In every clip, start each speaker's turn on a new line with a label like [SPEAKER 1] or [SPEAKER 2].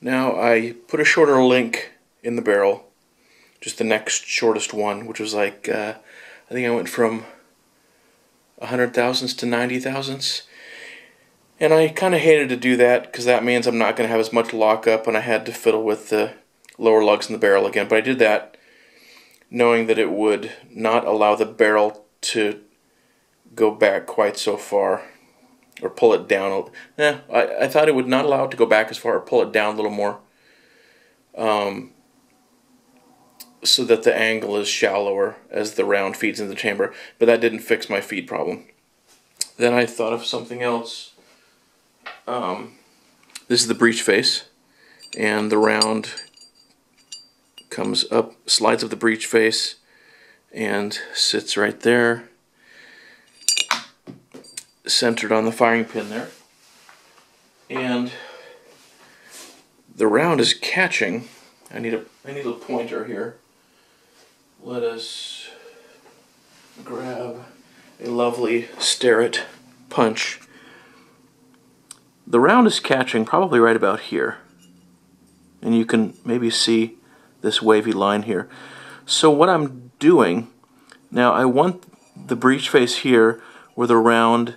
[SPEAKER 1] Now I put a shorter link in the barrel, just the next shortest one, which was like, I think I went from 100 thousandths to 90 thousandths. And I kind of hated to do that because that means I'm not going to have as much lockup, and I had to fiddle with the lower lugs in the barrel again. But I did that knowing that it would not allow the barrel to go back quite so far, or pull it down. I thought it would not allow it to go back as far, or pull it down a little more, so that the angle is shallower as the round feeds into the chamber. But that didn't fix my feed problem. Then I thought of something else. This is the breech face, and the round comes up, slides up the breech face, and sits right there, centered on the firing pin there. And the round is catching. I need a pointer here. Let us grab a lovely Starrett punch. The round is catching probably right about here, and you can maybe see this wavy line here. So what I'm doing now, I want the breech face here where the round,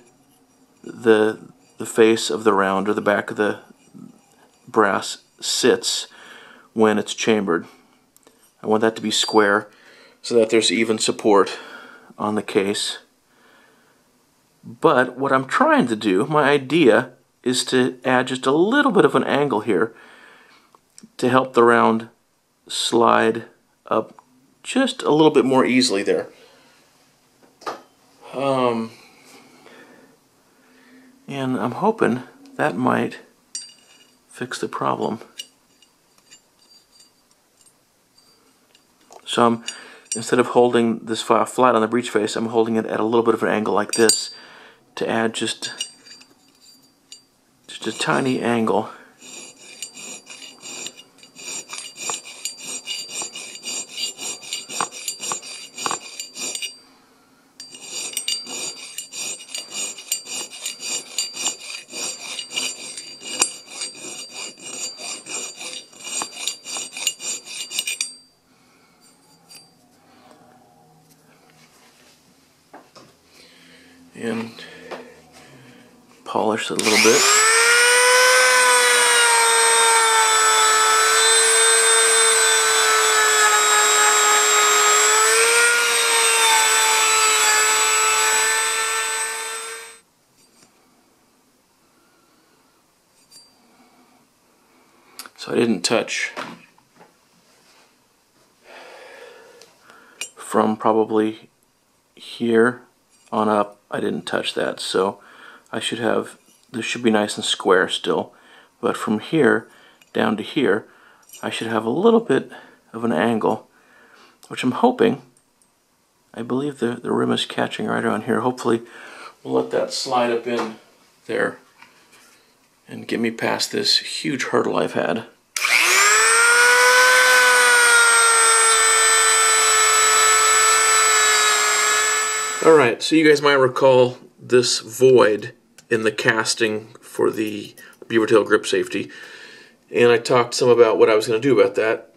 [SPEAKER 1] the face of the round, or the back of the brass sits when it's chambered. I want that to be square so that there's even support on the case. But what I'm trying to do, my idea, is to add just a little bit of an angle here to help the round slide up just a little bit more easily there. And I'm hoping that might fix the problem. So instead of holding this file flat on the breech face, I'm holding it at a little bit of an angle like this to add just a tiny angle. And polish it a little bit. So I didn't touch from probably here on up. I didn't touch that, so I should have, this should be nice and square still, but from here down to here I should have a little bit of an angle, which I'm hoping, I believe the rim is catching right around here. Hopefully we'll let that slide up in there and get me past this huge hurdle I've had. Alright, so you guys might recall this void in the casting for the Beavertail grip safety, and I talked some about what I was going to do about that.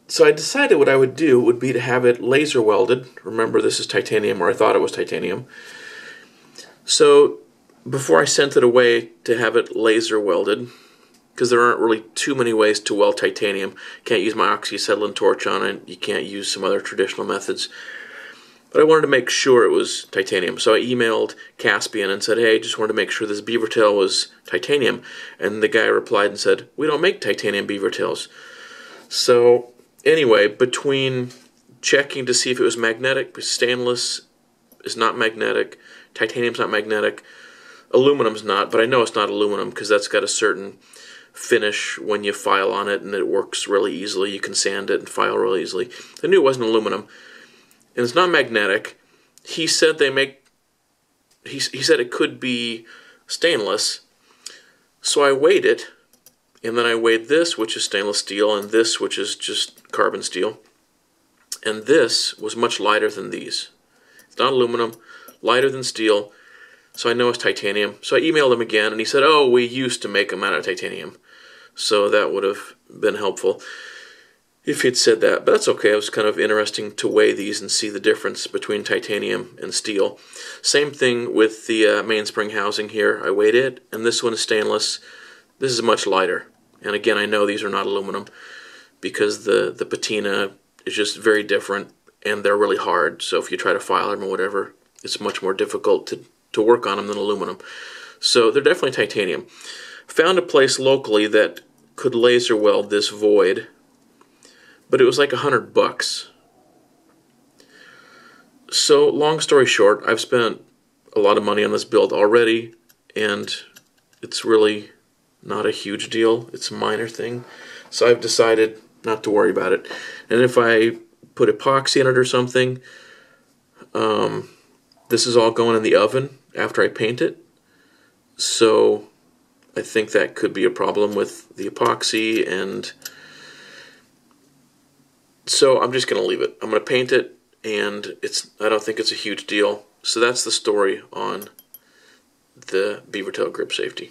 [SPEAKER 1] So I decided what I would do would be to have it laser welded. Remember, this is titanium, or I thought it was titanium. So before I sent it away to have it laser welded, because there aren't really too many ways to weld titanium, can't use my oxyacetylene torch on it, you can't use some other traditional methods. But I wanted to make sure it was titanium. So I emailed Caspian and said, hey, just wanted to make sure this Beavertail was titanium. And the guy replied and said, we don't make titanium Beavertails. So anyway, between checking to see if it was magnetic, because stainless is not magnetic, titanium's not magnetic, aluminum's not, but I know it's not aluminum because that's got a certain finish when you file on it and it works really easily. You can sand it and file really easily. I knew it wasn't aluminum. And it's not magnetic. He said they make, he said it could be stainless. So I weighed it, and then I weighed this, which is stainless steel, and this, which is just carbon steel. And this was much lighter than these. It's not aluminum, lighter than steel, so I know it's titanium. So I emailed him again, and he said, oh, we used to make them out of titanium. So that would have been helpful if he'd said that. But that's okay. It was kind of interesting to weigh these and see the difference between titanium and steel. Same thing with the mainspring housing here. I weighed it, and this one is stainless. This is much lighter. And again, I know these are not aluminum because the patina is just very different, and they're really hard. So if you try to file them or whatever, it's much more difficult to work on them than aluminum. So they're definitely titanium. Found a place locally that could laser weld this Void, but it was like $100. So long story short, I've spent a lot of money on this build already, and it's really not a huge deal. It's a minor thing. So I've decided not to worry about it. And if I put epoxy in it or something, this is all going in the oven after I paint it. So I think that could be a problem with the epoxy, and so I'm just going to leave it. I'm going to paint it, and I don't think it's a huge deal. So that's the story on the Beavertail grip safety.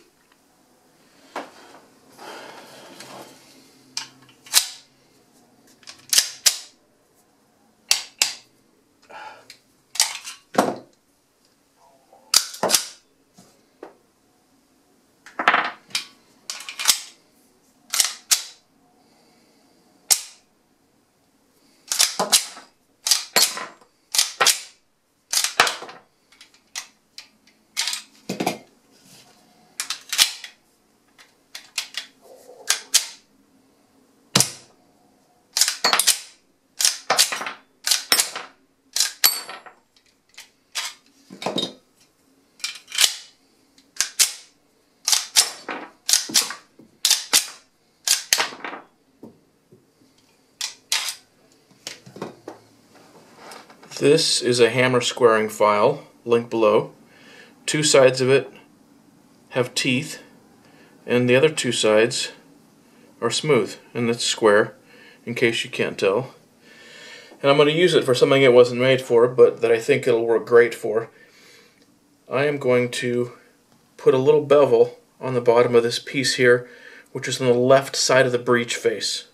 [SPEAKER 1] This is a hammer squaring file, link below. Two sides of it have teeth, and the other two sides are smooth, and it's square, in case you can't tell. And I'm going to use it for something it wasn't made for, but that I think it'll work great for. I am going to put a little bevel on the bottom of this piece here, which is on the left side of the breech face.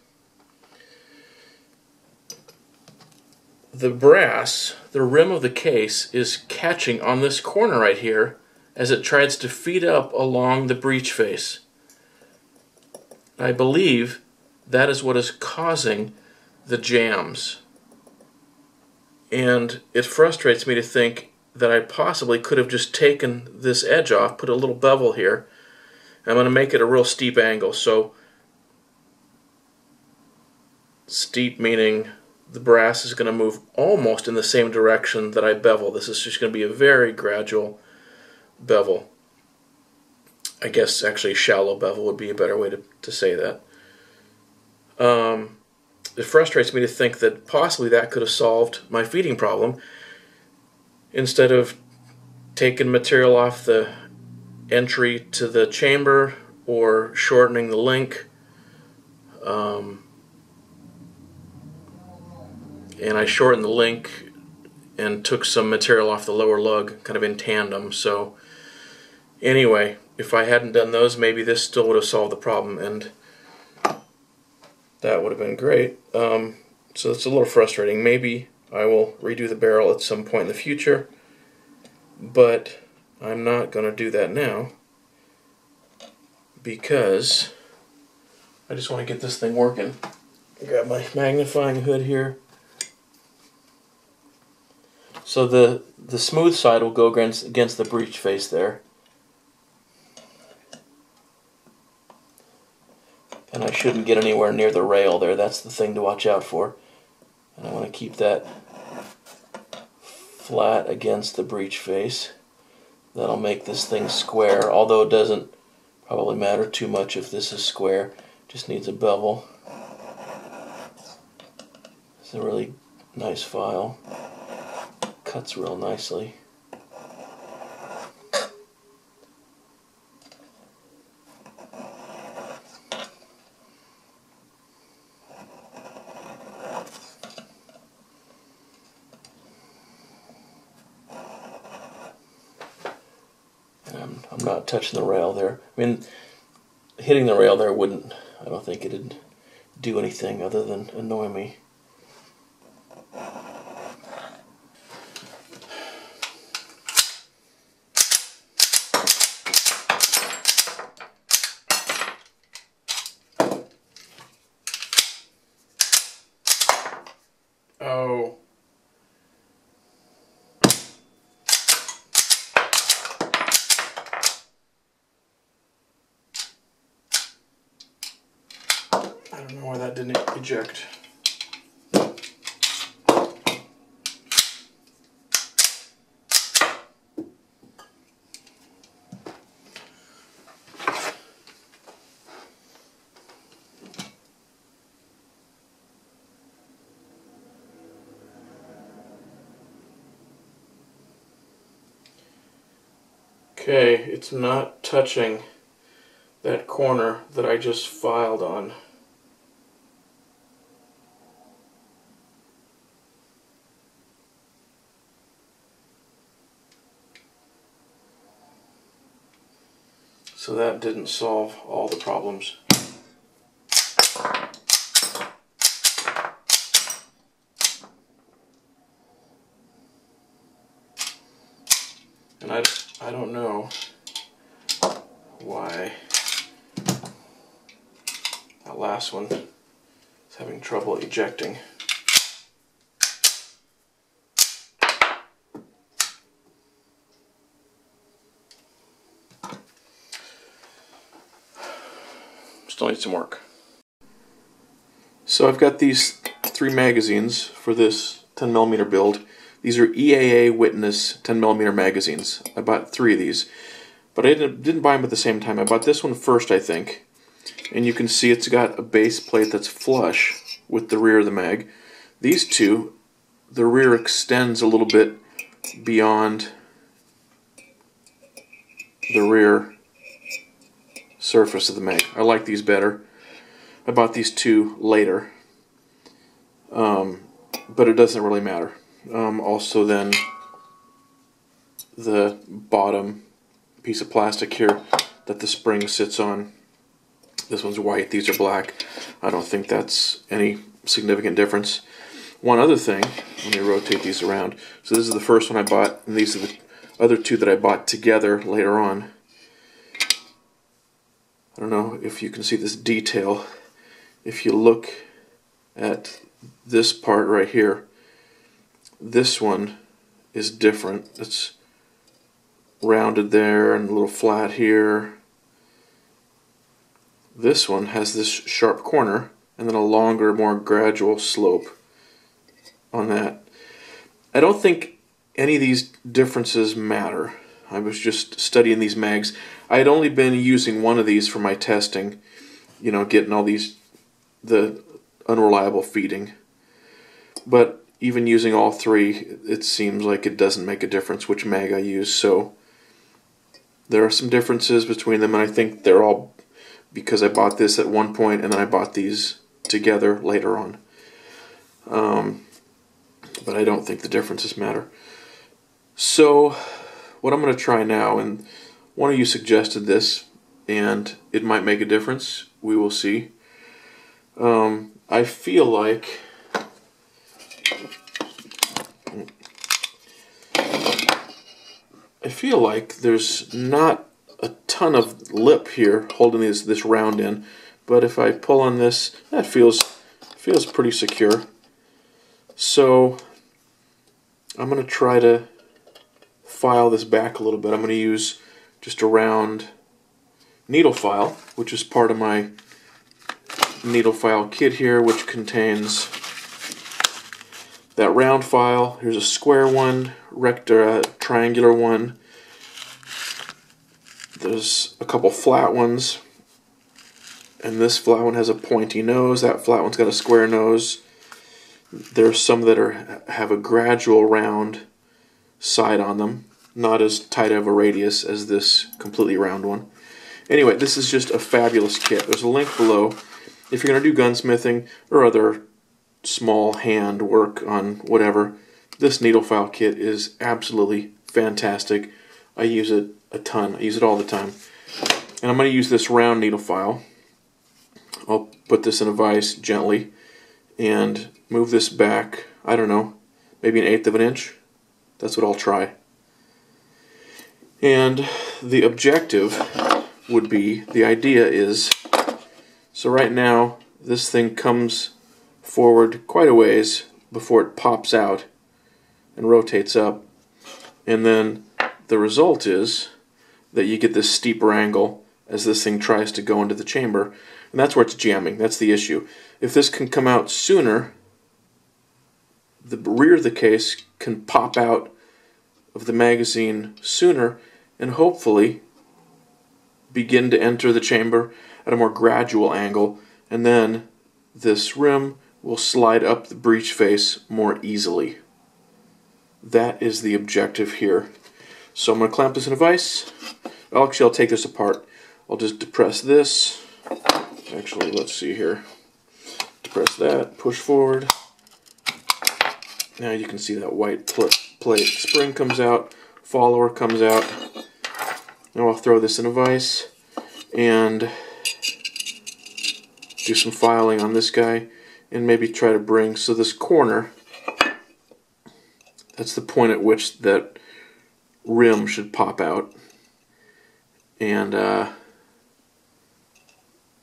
[SPEAKER 1] The brass, the rim of the case, is catching on this corner right here as it tries to feed up along the breech face. I believe that is what is causing the jams. And it frustrates me to think that I possibly could have just taken this edge off, put a little bevel here. I'm going to make it a real steep angle. So steep meaning the brass is going to move almost in the same direction that I bevel. This is just going to be a very gradual bevel. I guess actually shallow bevel would be a better way to say that. It frustrates me to think that possibly that could have solved my feeding problem instead of taking material off the entry to the chamber or shortening the link. And I shortened the link and took some material off the lower lug kind of in tandem. So anyway, if I hadn't done those, maybe this still would have solved the problem, and that would have been great. So it's a little frustrating. Maybe I will redo the barrel at some point in the future, but I'm not going to do that now because I just want to get this thing working. Grab my magnifying hood here. So the smooth side will go against the breech face there. And I shouldn't get anywhere near the rail there. That's the thing to watch out for. And I want to keep that flat against the breech face. That'll make this thing square, although it doesn't probably matter too much if this is square. Just needs a bevel. It's a really nice file. Cuts real nicely. I'm not touching the rail there. I mean, hitting the rail there wouldn't I don't think it'd do anything other than annoy me. Oh. I don't know why that didn't eject. Okay, it's not touching that corner that I just filed on. So that didn't solve all the problems. And I don't know why that last one is having trouble ejecting. Still needs some work. So I've got these 3 magazines for this 10mm build. These are EAA Witness 10mm magazines. I bought 3 of these, but I didn't buy them at the same time. I bought this one first, I think, and you can see it's got a base plate that's flush with the rear of the mag. These two, the rear extends a little bit beyond the rear surface of the mag. I like these better. I bought these 2 later, but it doesn't really matter. Also then the bottom piece of plastic here that the spring sits on, this one's white, these are black. I don't think that's any significant difference. One other thing, let me rotate these around. So this is the first one I bought, and these are the other 2 that I bought together later on. I don't know if you can see this detail. If you look at this part right here, this one is different. It's rounded there and a little flat here. This one has this sharp corner and then a longer, more gradual slope on that. I don't think any of these differences matter. I was just studying these mags. I had only been using one of these for my testing, you know, getting all the unreliable feeding. But even using all 3, it seems like it doesn't make a difference which mag I use. So there are some differences between them, and I think they're all because I bought this at one point and then I bought these together later on. But I don't think the differences matter. So what I'm going to try now, and one of you suggested this, and it might make a difference. We will see. I feel like there's not a ton of lip here holding this round in, but if I pull on this, that feels pretty secure. So I'm going to try to file this back a little bit. I'm going to use just a round needle file, which is part of my needle file kit here, which contains that round file. Here's a square one, triangular one. There's a couple flat ones, and this flat one has a pointy nose. That flat one's got a square nose. There's some that have a gradual round side on them, not as tight of a radius as this completely round one. Anyway, this is just a fabulous kit. There's a link below. If you're going to do gunsmithing or other small hand work on whatever, this needle file kit is absolutely fantastic. I use it a ton. I use it all the time. And I'm going to use this round needle file. I'll put this in a vise gently and move this back, I don't know, maybe 1/8 of an inch. That's what I'll try. And the objective would be, the idea is, so right now this thing comes forward quite a ways before it pops out and rotates up, and then the result is that you get this steeper angle as this thing tries to go into the chamber, and that's where it's jamming. That's the issue. If this can come out sooner, the rear of the case can pop out of the magazine sooner and hopefully begin to enter the chamber at a more gradual angle, and then this rim will slide up the breech face more easily. That is the objective here. So I'm going to clamp this in a vise. Actually, I'll take this apart. I'll just depress this. Actually, let's see here. Depress that, push forward. Now you can see that white plate. Spring comes out, follower comes out. Now I'll throw this in a vise and do some filing on this guy and maybe try to bring, so this corner, that's the point at which that rim should pop out. And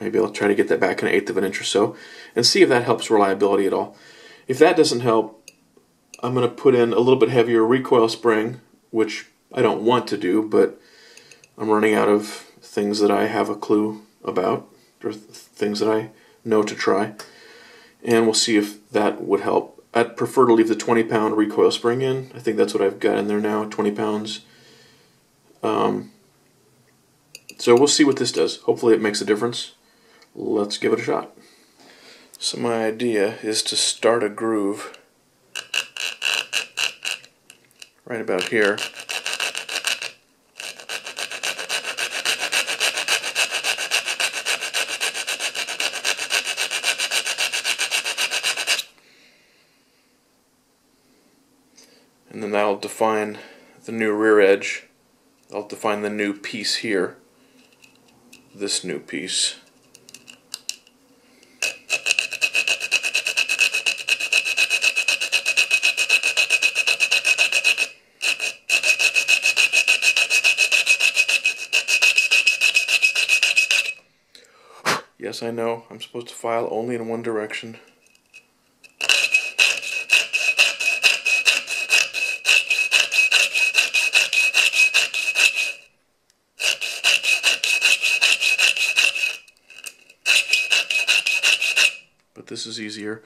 [SPEAKER 1] maybe I'll try to get that back 1/8 of an inch or so and see if that helps reliability at all. If that doesn't help, I'm going to put in a little bit heavier recoil spring, which I don't want to do, but I'm running out of things that I have a clue about, or things that I know to try, and we'll see if that would help. I'd prefer to leave the 20-pound recoil spring in. I think that's what I've got in there now, 20 pounds. So we'll see what this does. Hopefully it makes a difference. Let's give it a shot. So my idea is to start a groove right about here. And then that'll define the new rear edge. I'll define the new piece here. This new piece. Yes, I know, I'm supposed to file only in one direction. But this is easier.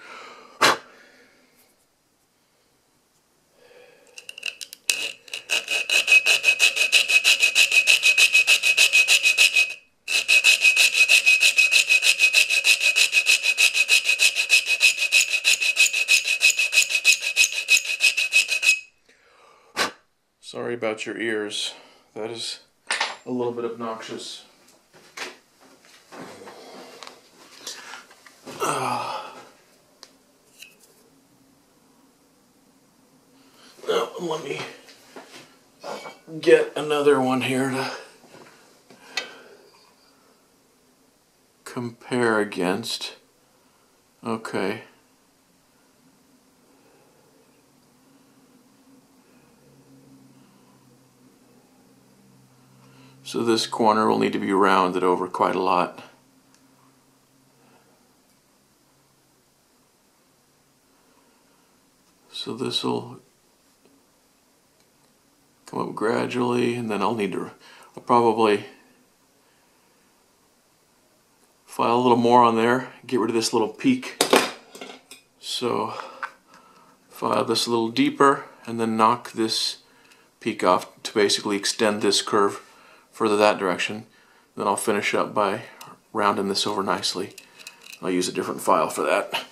[SPEAKER 1] Sorry about your ears. That is a little bit obnoxious. Now, let me get another one here to compare against. Okay. So this corner will need to be rounded over quite a lot. So this will come up gradually, and then I'll probably file a little more on there, get rid of this little peak. So file this a little deeper and then knock this peak off to basically extend this curve further that direction. Then I'll finish up by rounding this over nicely. I'll use a different file for that.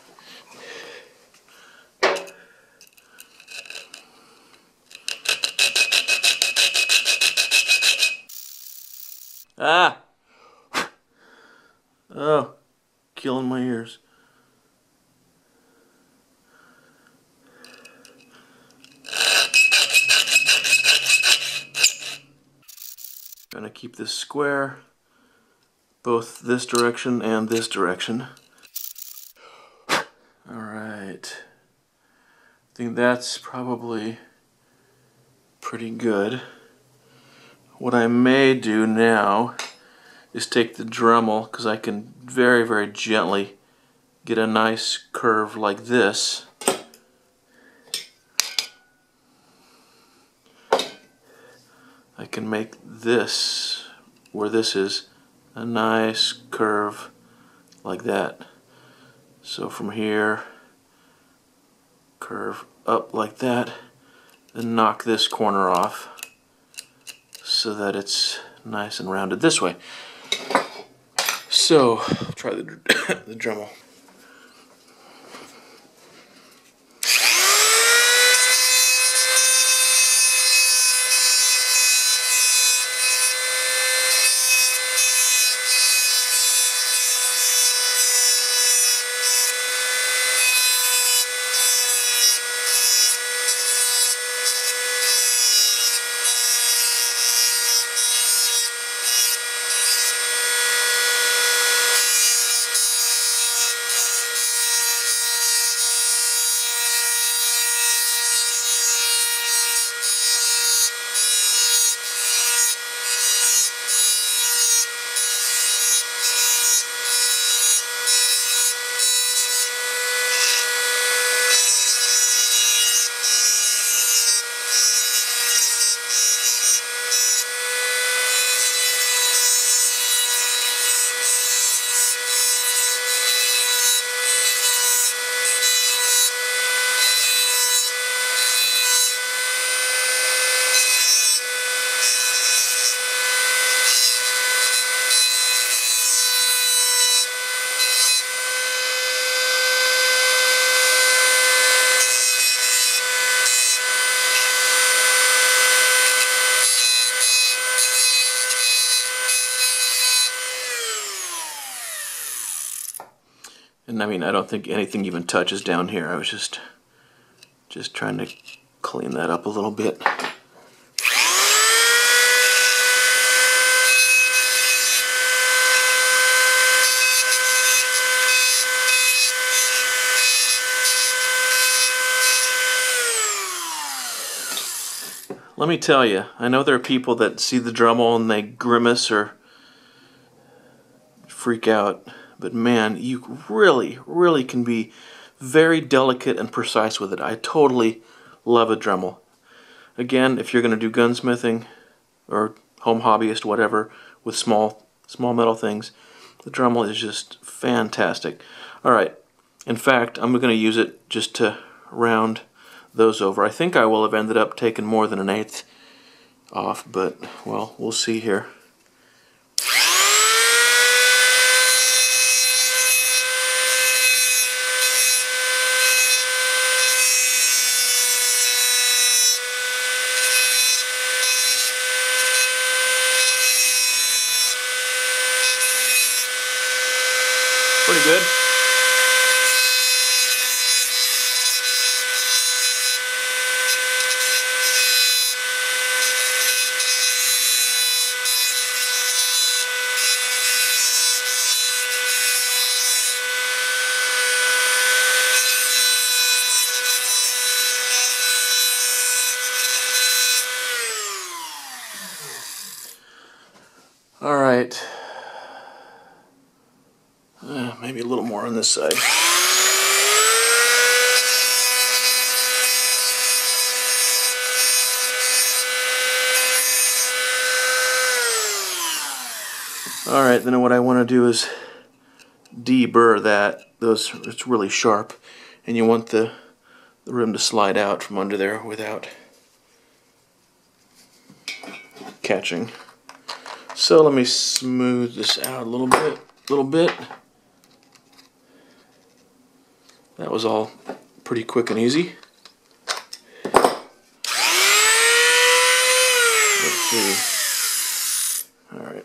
[SPEAKER 1] Ah! Oh, killing my ears. Gonna keep this square, both this direction and this direction. Alright, I think that's probably pretty good. What I may do now is take the Dremel, because I can very, very gently get a nice curve like this. I can make this, where this is, a nice curve like that. So from here, curve up like that, and knock this corner off so that it's nice and rounded this way. So, I'll try the Dremel. And I mean, I don't think anything even touches down here. I was just trying to clean that up a little bit. Let me tell you, I know there are people that see the Dremel and they grimace or freak out, but man, you really, really can be very delicate and precise with it. I totally love a Dremel. Again, if you're going to do gunsmithing or home hobbyist, whatever, with small metal things, the Dremel is just fantastic. Alright, in fact, I'm going to use it just to round those over. I think I will have ended up taking more than 1/8 off, but, well, we'll see here. Pretty good. All right. Maybe a little more on this side. Alright, then what I want to do is deburr that. It's really sharp, and you want the rim to slide out from under there without catching. So let me smooth this out a little bit. That was all pretty quick and easy. Let's see. All right.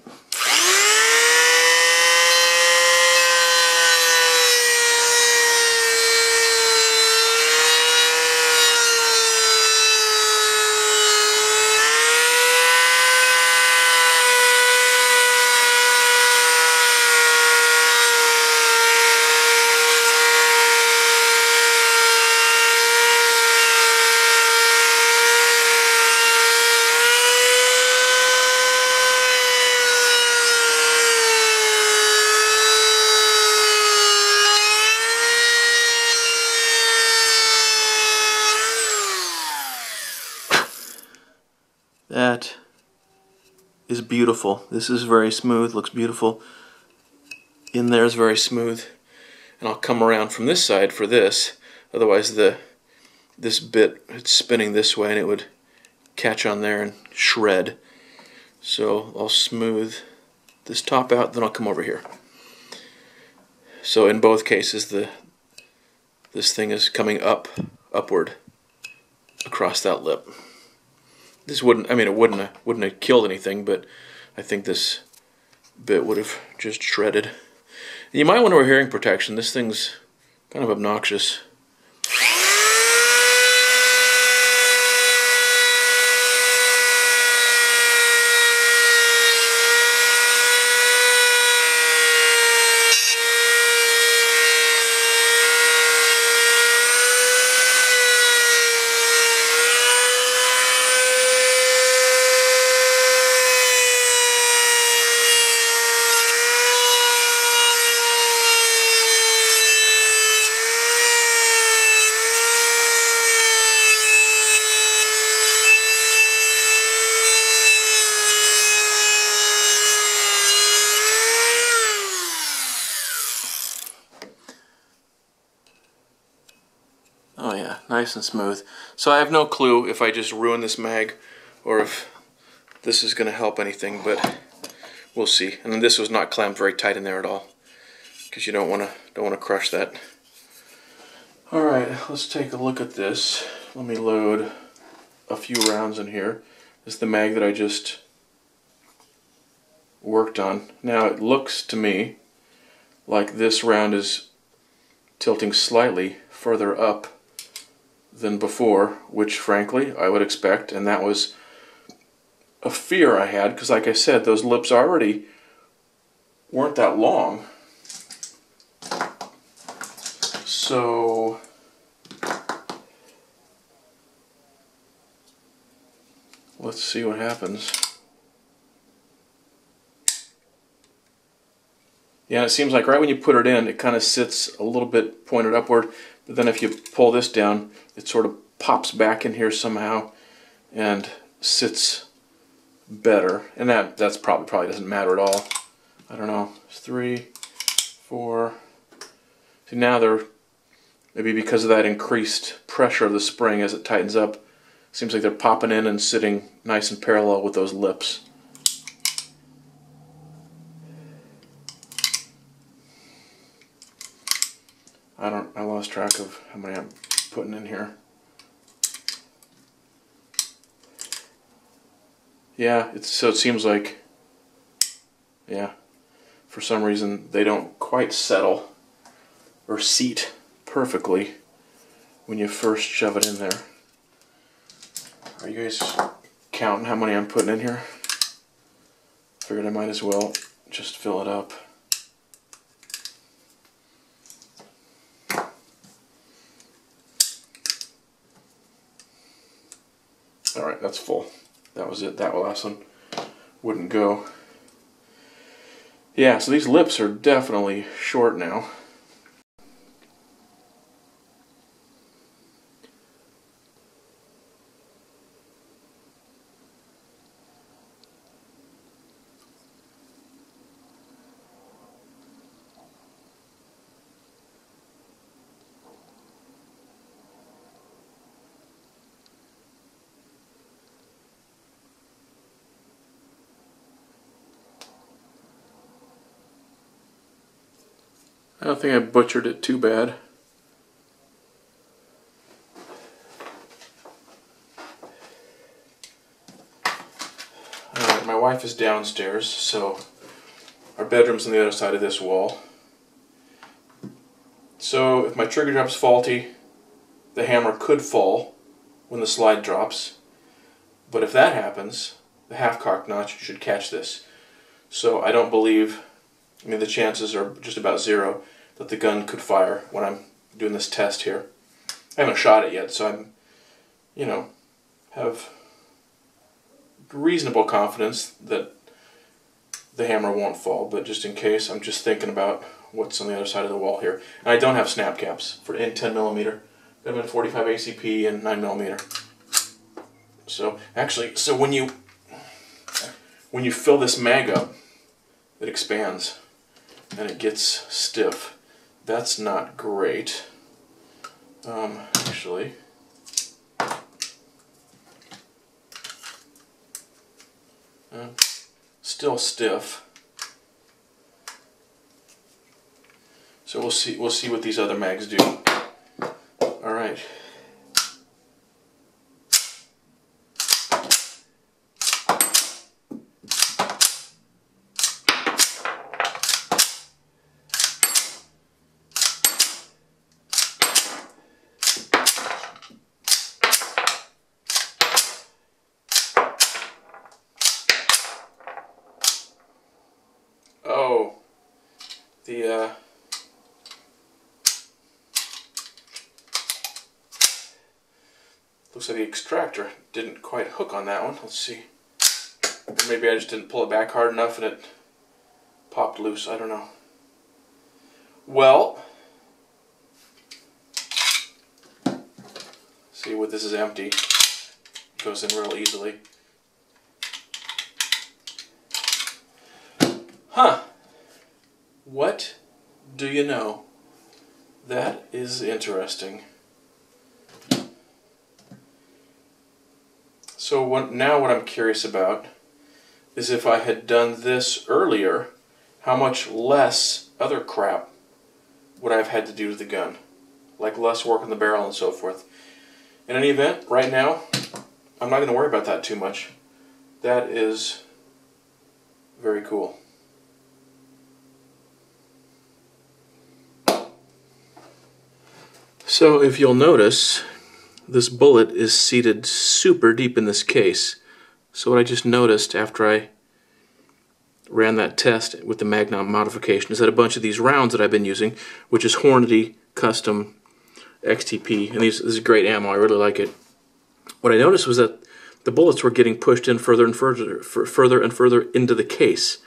[SPEAKER 1] is beautiful. This is very smooth, looks beautiful. In there is very smooth. And I'll come around from this side for this. Otherwise this bit, it's spinning this way and it would catch on there and shred. So I'll smooth this top out, then I'll come over here. So in both cases this thing is coming upward across that lip. This wouldn't, I mean, it wouldn't have killed anything, but I think this bit would have just shredded. You might want to wear hearing protection. This thing's kind of obnoxious. Oh yeah, nice and smooth. So I have no clue if I just ruin this mag or if this is going to help anything, but we'll see. And then this was not clamped very tight in there at all, because you don't want to crush that. All right, let's take a look at this. Let me load a few rounds in here. This is the mag that I just worked on. Now it looks to me like this round is tilting slightly further up than before, which frankly I would expect, and that was a fear I had, because like I said, those lips already weren't that long. So let's see what happens. Yeah, it seems like right when you put it in, it kind of sits a little bit pointed upward, but then if you pull this down, it sort of pops back in here somehow and sits better. And that's probably doesn't matter at all. I don't know. It's 3, 4. See, now they're, maybe because of that increased pressure of the spring as it tightens up, seems like they're popping in and sitting nice and parallel with those lips. I lost track of how many I'm putting in here. Yeah, so it seems like, yeah, for some reason they don't quite settle or seat perfectly when you first shove it in there. Are you guys counting how many I'm putting in here? Figured I might as well just fill it up. Alright, that's full. That was it. That last one wouldn't go. Yeah, so these lips are definitely short now. I don't think I butchered it too bad. Alright, my wife is downstairs, so our bedroom's on the other side of this wall. So if my trigger drop's faulty, the hammer could fall when the slide drops. But if that happens, the half-cocked notch should catch this. So I don't believe, I mean, the chances are just about zero that the gun could fire when I'm doing this test here. I haven't shot it yet, so I'm, you know, have reasonable confidence that the hammer won't fall, but just in case, I'm just thinking about what's on the other side of the wall here. And I don't have snap caps for in 10mm. I'm in 45 ACP and 9mm. So actually, so when you when you fill this mag up, it expands and it gets stiff. That's not great. Actually, still stiff. So we'll see what these other mags do. All right. Oh, looks like the extractor didn't quite hook on that one. Let's see. Or maybe I just didn't pull it back hard enough and it popped loose. I don't know. Well, see what this is empty. It goes in real easily. Huh. What do you know? That is interesting. So now what I'm curious about is if I had done this earlier, how much less other crap would I have had to do to the gun? Like less work on the barrel and so forth. In any event, right now, I'm not going to worry about that too much. That is very cool. So if you'll notice, this bullet is seated super deep in this case. So what I just noticed after I ran that test with the Magnum modification is that a bunch of these rounds that I've been using, which is Hornady Custom XTP, and this is great ammo, I really like it. What I noticed was that the bullets were getting pushed in further and further into the case.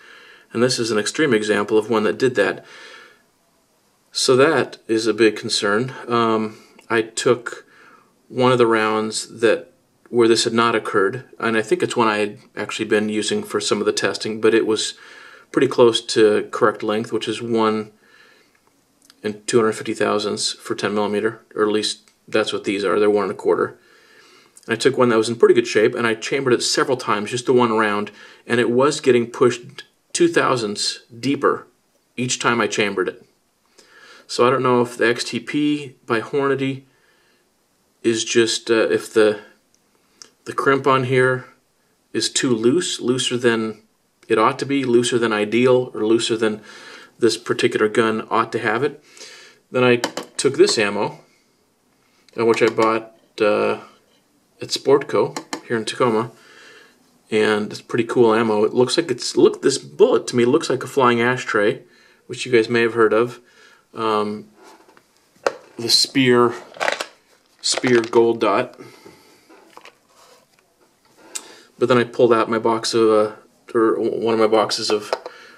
[SPEAKER 1] And this is an extreme example of one that did that. So that is a big concern. I took one of the rounds where this had not occurred, and I think it's one I had actually been using for some of the testing, but it was pretty close to correct length, which is 1 250 thousandths for 10 millimeter, or at least that's what these are. They're 1 1/4. And I took one that was in pretty good shape, and I chambered it several times, just the one round, and it was getting pushed 2 thousandths deeper each time I chambered it. So I don't know if the XTP by Hornady is just if the crimp on here is too loose, looser than it ought to be, looser than ideal, or looser than this particular gun ought to have it. Then I took this ammo, which I bought at Sportco here in Tacoma, and it's pretty cool ammo. It looks like this bullet to me looks like a flying ashtray, which you guys may have heard of. The Spear Gold Dot. But then I pulled out my box of, or one of my boxes of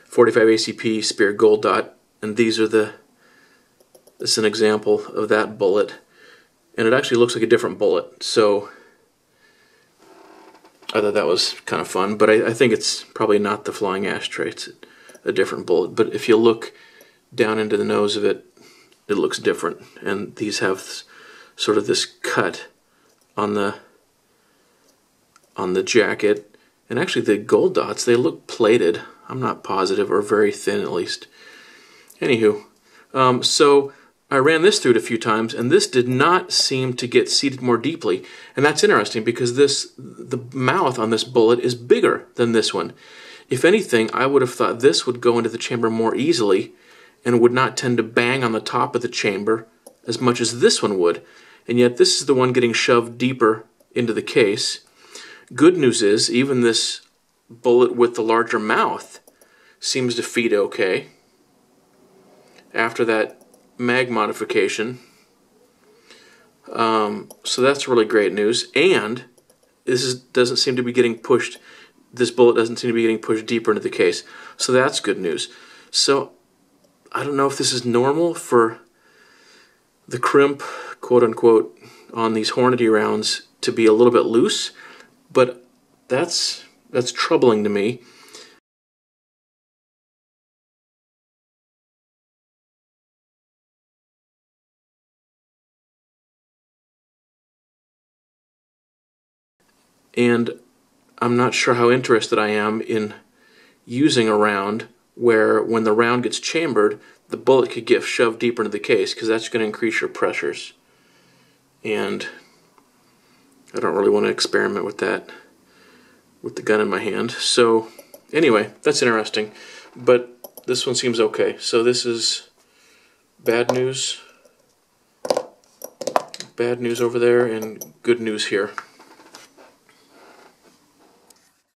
[SPEAKER 1] 45 ACP Spear Gold Dot, and this is an example of that bullet, and it actually looks like a different bullet. So I thought that was kind of fun, but I think it's probably not the flying ashtray. It's a different bullet. But if you look down into the nose of it, it looks different, and these have sort of this cut on the jacket, and actually the gold dots, they look plated. I'm not positive, or very thin at least. Anywho, so I ran this through it a few times, and this did not seem to get seated more deeply, and that's interesting because the mouth on this bullet is bigger than this one. If anything, I would have thought this would go into the chamber more easily and would not tend to bang on the top of the chamber as much as this one would, and yet this is the one getting shoved deeper into the case. Good news is, even this bullet with the larger mouth seems to feed okay after that mag modification. So that's really great news, and doesn't seem to be getting pushed. This bullet doesn't seem to be getting pushed deeper into the case, so that's good news. So I don't know if this is normal for the crimp, quote unquote, on these Hornady rounds to be a little bit loose, but that's That's troubling to me. And I'm not sure how interested I am in using a round where when the round gets chambered, the bullet could get shoved deeper into the case, because that's going to increase your pressures. And I don't really want to experiment with that with the gun in my hand. So anyway, that's interesting. But this one seems okay. So this is bad news. Bad news over there and good news here.